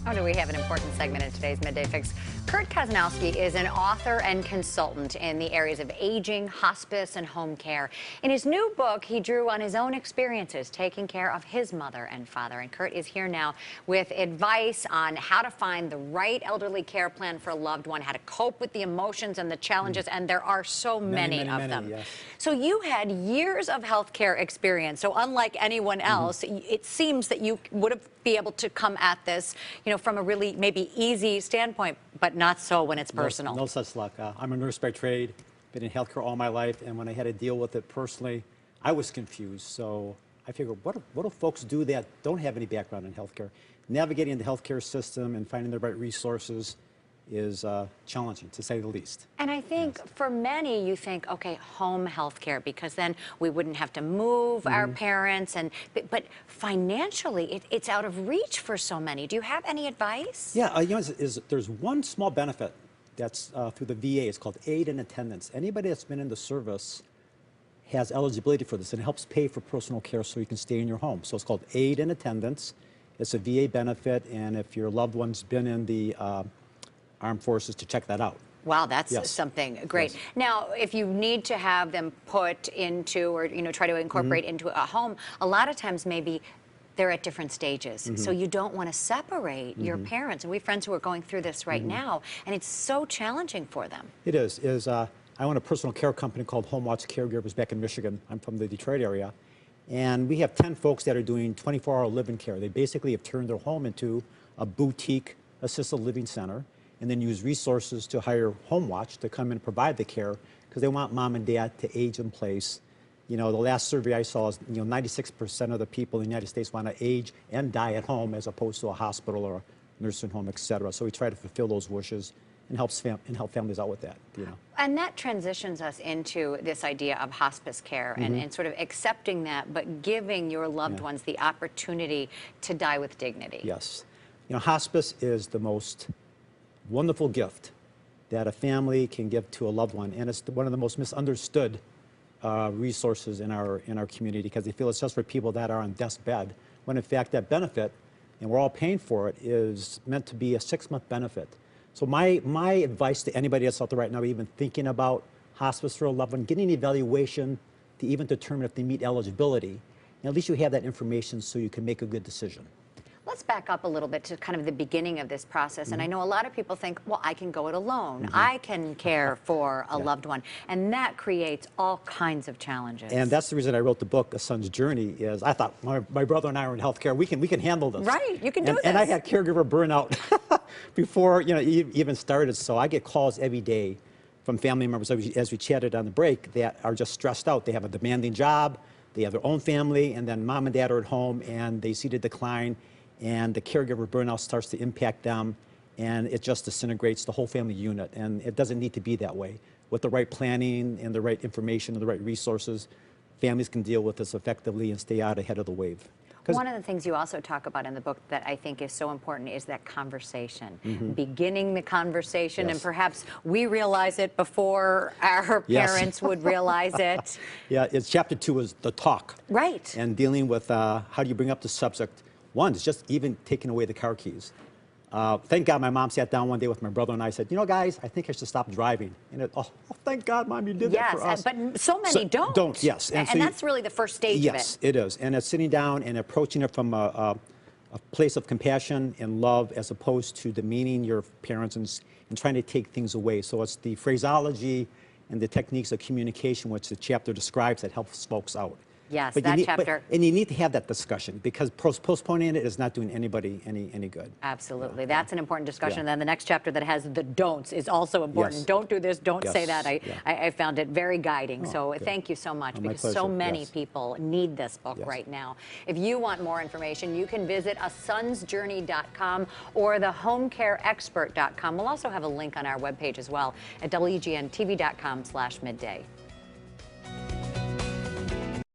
Oh, do we have an important segment in today's Midday Fix. Kurt Kazanowski is an author and consultant in the areas of aging, hospice, and home care. In his new book, he drew on his own experiences taking care of his mother and father. And Kurt is here now with advice on how to find the right elderly care plan for a loved one, how to cope with the emotions and the challenges, and there are so many of them. Yes. So you had years of healthcare experience. So unlike anyone else, it seems that you would have be able to come at this, from a really maybe easy standpoint, but not so when it's personal. No such luck. I'm a nurse by trade, been in healthcare all my life, and when I had to deal with it personally, I was confused. So I figured, what do folks do that don't have any background in healthcare? Navigating the healthcare system and finding the right resources is challenging, to say the least. And I think for many, you think, okay, home health care, because then we wouldn't have to move our parents, but financially, it's out of reach for so many. Do you have any advice? Yeah, there's one small benefit that's through the VA. It's called aid and attendance. Anybody that's been in the service has eligibility for this, and it helps pay for personal care so you can stay in your home. So it's called aid and attendance. It's a VA benefit, and if your loved one's been in the Armed Forces, to check that out. Wow, that's something great. Yes. Now, if you need to have them put into or try to incorporate into a home, a lot of times maybe they're at different stages. So you don't want to separate your parents. And we have friends who are going through this right now, and it's so challenging for them. It is. I own a personal care company called Homewatch CareGivers back in Michigan. I'm from the Detroit area. And we have 10 folks that are doing 24-hour live-in care. They basically have turned their home into a boutique assisted living center, and then use resources to hire Homewatch to come and provide the care, because they want mom and dad to age in place. The last survey I saw is 96% of the people in the United States want to age and die at home as opposed to a hospital or a nursing home, etc. So we try to fulfill those wishes and help families out with that. And that transitions us into this idea of hospice care and sort of accepting that, but giving your loved ones the opportunity to die with dignity. Yes. Hospice is the most wonderful gift that a family can give to a loved one, and it's one of the most misunderstood resources in our community, because they feel it's just for people that are on death's bed, when in fact that benefit, and we're all paying for it, is meant to be a 6-month benefit. So my advice to anybody that's out there right now, even thinking about hospice for a loved one, getting an evaluation to even determine if they meet eligibility, and at least you have that information so you can make a good decision. Let's back up a little bit to kind of the beginning of this process. And I know a lot of people think, well, I can go it alone. I can care for a loved one. And that creates all kinds of challenges. And that's the reason I wrote the book, A Son's Journey, is I thought my brother and I are in healthcare. We can handle this. Right, you can do this. And I had caregiver burnout before even started. So I get calls every day from family members, as we chatted on the break, that are just stressed out. They have a demanding job, they have their own family, and then mom and dad are at home, and they see the decline. And the caregiver burnout starts to impact them, and it just disintegrates the whole family unit. And it doesn't need to be that way. With the right planning and the right information and the right resources, families can deal with this effectively and stay out ahead of the wave. One of the things you also talk about in the book that I think is so important is that conversation, beginning the conversation, and perhaps we realize it before our parents would realize it. Yeah, chapter 2 is the talk. Right. And dealing with how do you bring up the subject. One is just even taking away the car keys. Thank God my mom sat down one day with my brother and I said, guys, I think I should stop driving. And thank God, Mom, you did that for us. Yes, but so many don't. Yes. And so that's really the first stage of it. Yes, it is. And it's sitting down and approaching it from a place of compassion and love, as opposed to demeaning your parents and trying to take things away. So it's the phraseology and the techniques of communication, which the chapter describes, that helps folks out. Yes, but that chapter. And you need to have that discussion, because postponing it is not doing anybody any good. Absolutely. That's an important discussion. And then the next chapter that has the don'ts is also important. Yes. Don't do this, don't say that. I found it very guiding. So good. Thank you so much, because pleasure. so many people need this book right now. If you want more information, you can visit asonsjourney.com or thehomecareexpert.com. We'll also have a link on our webpage as well at WGNTV.com/midday.